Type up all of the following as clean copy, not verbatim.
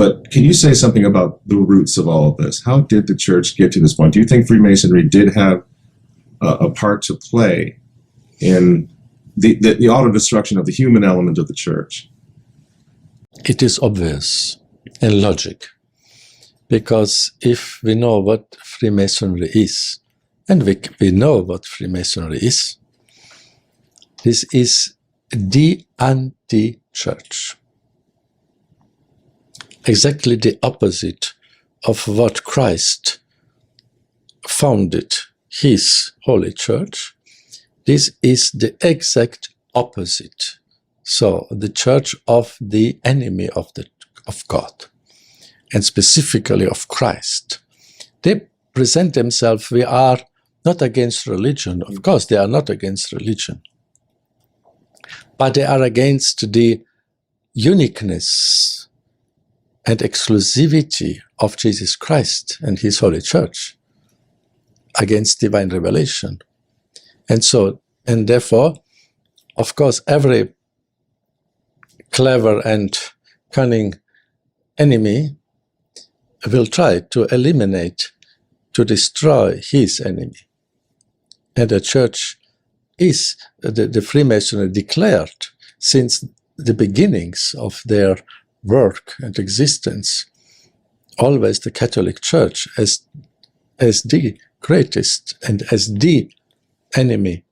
But can you say something about the roots of all of this? How did the church get to this point? Do you think Freemasonry did have a part to play in the auto-destruction of the human element of the church? It is obvious and logic, because if we know what Freemasonry is, and we know what Freemasonry is, this is the anti-church. Exactly the opposite of what Christ founded his holy church. This is the exact opposite. So the church of the enemy of God, and specifically of Christ. They present themselves, we are not against religion. Of course, they are not against religion. But they are against the uniqueness and exclusivity of Jesus Christ and his holy church, against divine revelation. And therefore, of course, every clever and cunning enemy will try to eliminate, to destroy his enemy. And the church is, the Freemasonry declared since the beginnings of their work and existence, always the Catholic Church as the greatest and as the enemy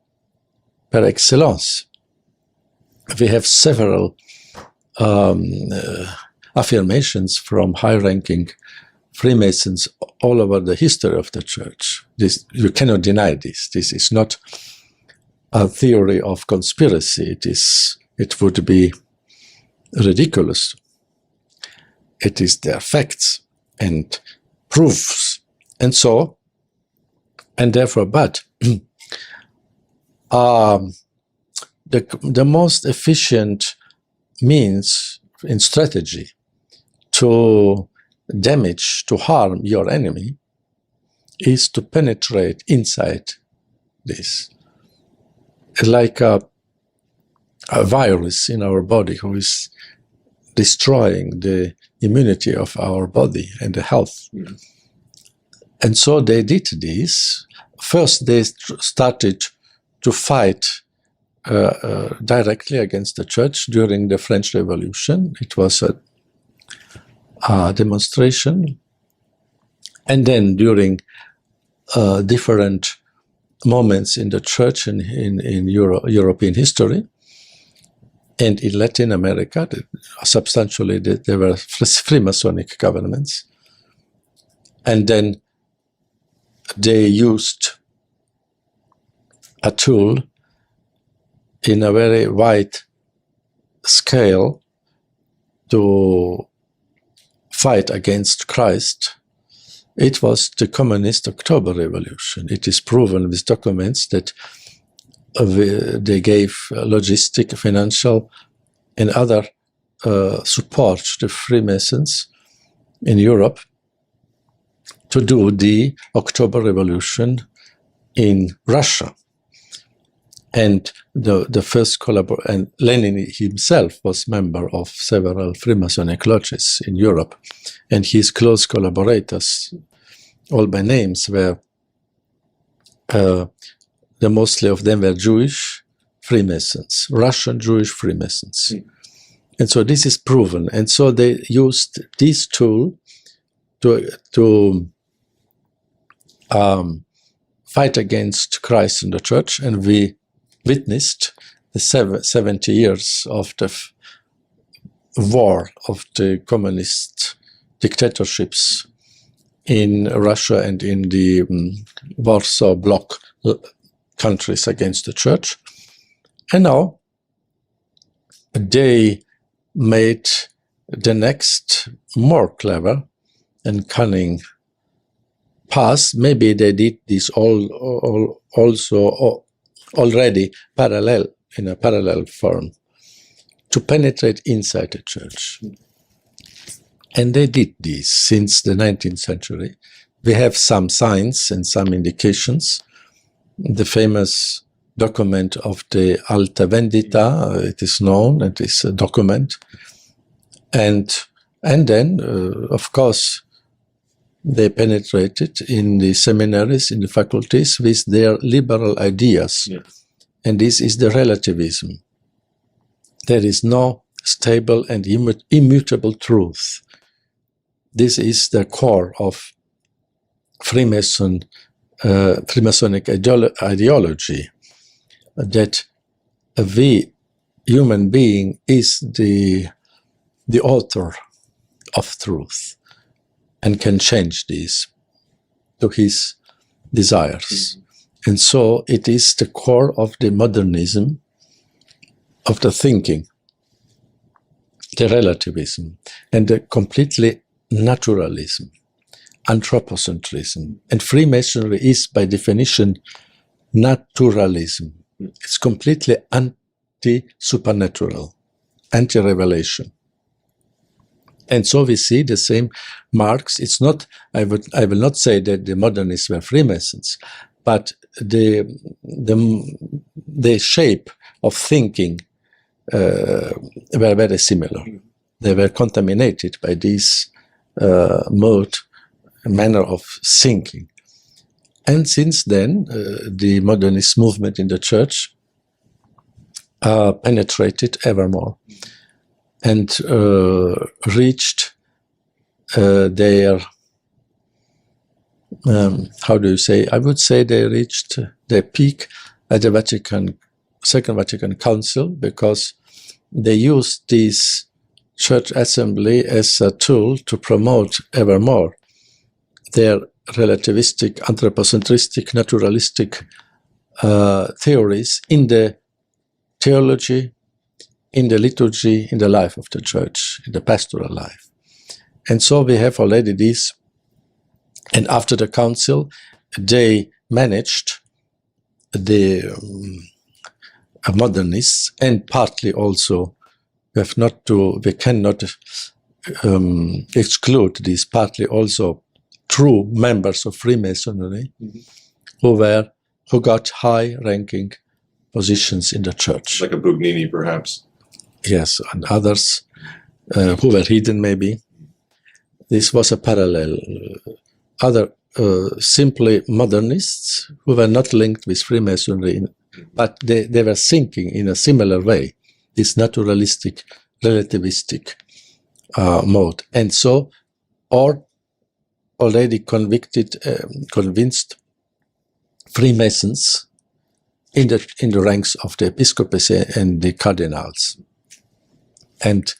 par excellence. We have several affirmations from high-ranking Freemasons all over the history of the church. This, you cannot deny this. This is not a theory of conspiracy. It would be ridiculous. It is their facts and proofs. And so, and therefore, but the most efficient means in strategy to damage, to harm your enemy is to penetrate inside this. Like a virus in our body who is destroying the immunity of our body and the health. Mm-hmm. And so they did this. First, they started to fight directly against the church during the French Revolution. It was a demonstration. And then during different moments in the church and in European history, and in Latin America, substantially there were Freemasonic governments. And then they used a tool in a very wide scale to fight against Christ. It was the Communist October Revolution. It is proven with documents that they gave logistic, financial, and other support to Freemasons in Europe to do the October Revolution in Russia. And the first and Lenin himself was member of several Freemasonic lodges in Europe, and his close collaborators, all by names, were the mostly of them were Jewish Freemasons, Russian Jewish Freemasons. Mm. And so this is proven. And so they used this tool to fight against Christ and the church. And we witnessed the 70 years of the war of the communist dictatorships in Russia and in the Warsaw Bloc countries against the church. And now they made the next more clever and cunning path. Maybe they did this also already in a parallel form, to penetrate inside the church. And they did this since the 19th century. We have some signs and some indications. The famous document of the Alta Vendita, it is known, it is a document. And And then, of course, they penetrated in the seminaries, in the faculties with their liberal ideas. Yes. And this is the relativism. There is no stable and immutable truth. This is the core of Freemasonic ideology, that we, human being, is the author of truth and can change this to his desires. And so it is the core of the modernism, of the thinking, the relativism, and the completely naturalism, anthropocentrism. And Freemasonry is, by definition, naturalism. It's completely anti-supernatural, anti-revelation. And so we see the same marks. It's not, I will not say that the modernists were Freemasons, but the shape of thinking were very similar. They were contaminated by this manner of thinking. And since then, the modernist movement in the church penetrated ever more and reached their, how do you say? I would say they reached their peak at the Second Vatican Council, because they used this church assembly as a tool to promote ever more their relativistic, anthropocentristic, naturalistic theories in the theology, in the liturgy, in the life of the church, in the pastoral life. And so we have already this. And after the council, they managed, the modernists, and partly also, we cannot exclude these partly also true members of Freemasonry, who got high-ranking positions in the church. Like a Bugnini, perhaps. Yes, and others who were hidden, maybe. This was a parallel. Other simply modernists who were not linked with Freemasonry, but they were thinking in a similar way, this naturalistic, relativistic mode. And so, or already convinced Freemasons in the ranks of the episcopacy and the cardinals, and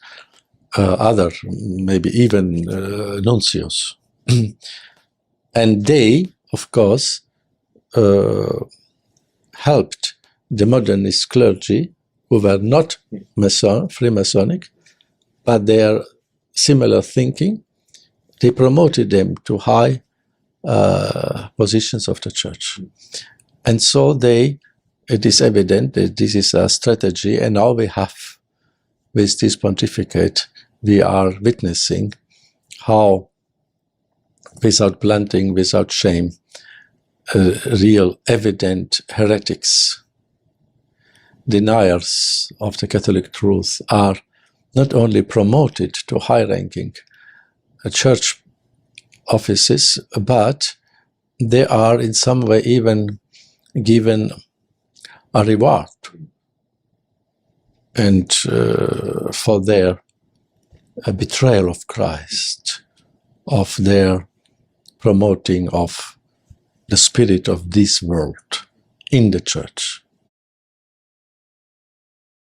other, maybe even nuncios. And they, of course, helped the modernist clergy, who were not Freemasonic, but their similar thinking, they promoted them to high positions of the church. And so it is evident that this is a strategy, and now we have, with this pontificate, we are witnessing how, without blunting, without shame, real, evident heretics, deniers of the Catholic truth, are not only promoted to high-ranking church offices, but they are in some way even given a reward and for their betrayal of Christ, of their promoting of the spirit of this world in the church.